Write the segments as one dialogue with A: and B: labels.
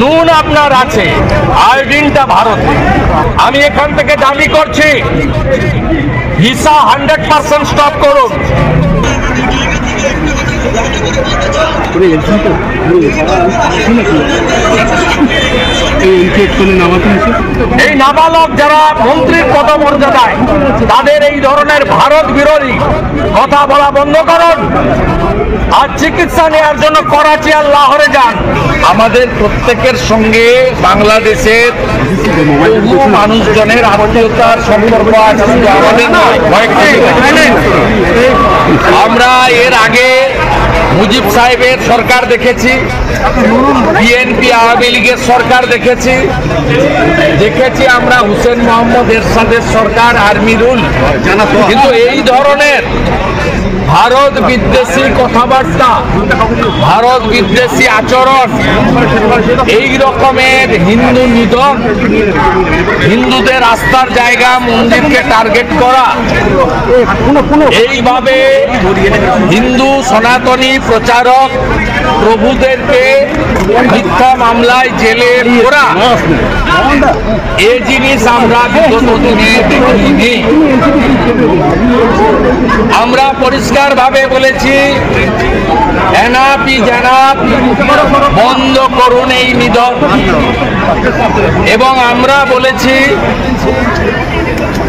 A: নুন আপনার আছে, আয়োডিনটা ভারতে। আমি এখান থেকে দাবি করছি ভিসা 100% স্টপ করুন। এই নাবালক যারা মন্ত্রীর পদমর্যাদায়, তাদের এই ধরনের ভারত বিরোধী কথা বলা বন্ধ করুন। আর চিকিৎসা নেওয়ার জন্য করাচি আর লাহোরে যান। আমাদের প্রত্যেকের সঙ্গে বাংলাদেশের বহু মানুষজনের আত্মীয়তার সম্পর্ক আছে, শুধু আমাদের নয়। আমরা এর আগে মুজিব সাহেবের সরকার দেখেছি, বিএনপি আওয়ামী লীগের সরকার দেখেছি, আমরা হুসেন মোহাম্মদ এরশাদের সরকার, আর্মি রুল। কিন্তু এই ধরনের ভারত বিদ্বেষী কথাবার্তা, ভারত বিদ্বেষী আচরণ, এই রকমের হিন্দু নিধন, হিন্দুদের আস্থার জায়গা মন্দিরকে টার্গেট করা, এইভাবে হিন্দু সনাতনী প্রচারক প্রভুদেরকে মিথ্যা মামলায় জেলে করা, এই জিনিস আমরা বিগত দিনে দেখিনি। আমরা পরিষ্কার ভাবে বলেছি, এনআপি জানাপ বন্ধ করুন এই নিধন। এবং আমরা বলেছি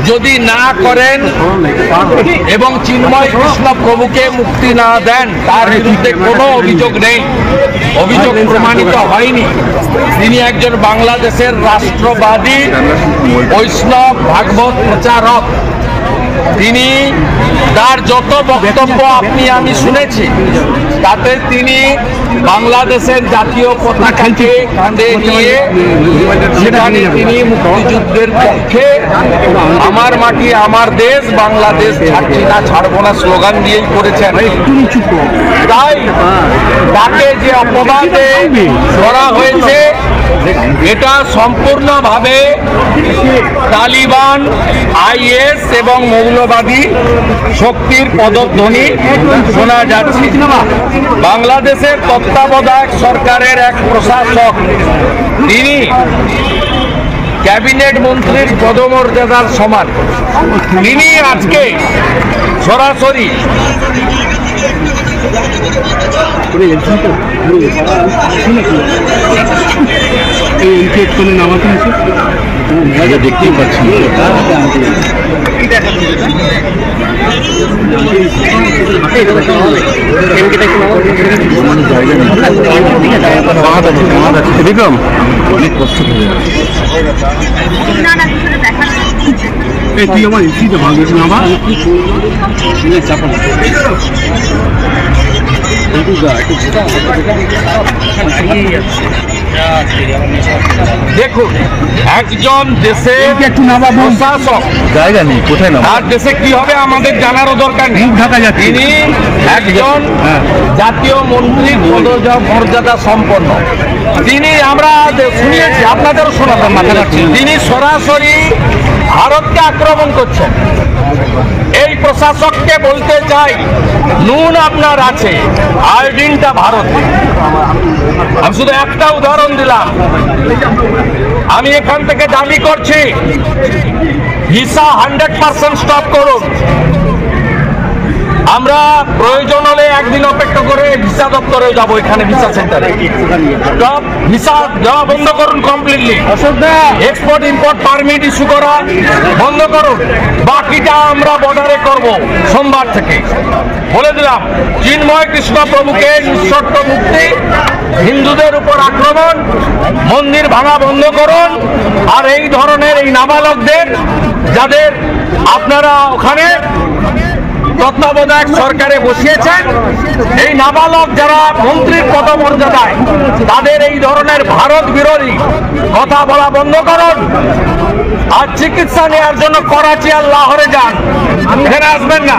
A: যদি না করেন এবং চিন্ময় কৃষ্ণ প্রভুকে মুক্তি না দেন, তার বিরুদ্ধে কোনো অভিযোগ নেই, অভিযোগ প্রমাণিত হয়নি। তিনি একজন বাংলাদেশের রাষ্ট্রবাদী বৈষ্ণব ভাগবত প্রচারক। তিনি তার যত বক্তব্য আপনি আমি শুনেছি, তাতে তিনি বাংলাদেশের জাতীয় পতাকাকে কাঁধে নিয়ে সেখানে তিনি মুক্তিযুদ্ধের পক্ষে আমার মাটি আমার দেশ, বাংলাদেশ ছাড়ছি না ছাড়বো না স্লোগান দিয়েই করেছেন। তাই তাকে যে অপবাদে করা হয়েছে, এটা সম্পূর্ণভাবে তালিবান, আইএস এবং মৌলবাদী শক্তির পদধ্বনি শোনা যাচ্ছে। বাংলাদেশের তত্ত্বাবধায়ক সরকারের এক প্রশাসক, তিনি ক্যাবিনেট মন্ত্রীর পদমর্যাদার সমান, তিনি আজকে সরাসরি দেখতেই পাচ্ছি। বিক্রম অনেক কষ্ট করে তুই আমার এসিতে ভাগিস না আমার দেখুন, একজন দেশে প্রশাসক জায়গা নেই, কোথায় না তার দেশে কি হবে আমাদের জানারও দরকার নেই। তিনি একজন জাতীয় মন্ত্রীর মর্যাদা সম্পন্ন, তিনি আমরা শুনিয়েছি, আপনাদেরও শোনাবেন মাথা রাখছি, তিনি সরাসরি ভারতকে আক্রমণ করছেন। এই প্রশাসককে বলতে চাই, নুন আপনার আছে, আয়োডিনটা ভারতে। আমি শুধু একটা উদাহরণ দিলাম। আমি এখান থেকে দাবি করছি ভিসা 100% স্টপ করুন। আমরা প্রয়োজন হলে একদিন অপেক্ষা করে ভিসা দপ্তরে যাবো, এখানে ভিসা সেন্টারে ভিসা দেওয়া বন্ধ করুন completely. Export import permit issue করা বন্ধ করুন। বাকিটা আমরা বর্ডারে করব সোমবার থেকে। বলে দিলাম, চিন্ময় কৃষ্ণ প্রভুকে নিঃশর্ত মুক্তি, হিন্দুদের উপর আক্রমণ, মন্দির ভাঙা বন্ধ করুন। আর এই ধরনের এই নাবালকদের, যাদের আপনারা ওখানে তত্ত্বাবধায়ক সরকারে বসিয়েছেন, এই নাবালক যারা মন্ত্রীর পদমর্যাদায়, তাদের এই ধরনের ভারত বিরোধী কথা বলা বন্ধ করুন। আর চিকিৎসা নেওয়ার জন্য করাচি আর লাহোরে যান, এখানে আসবেন না।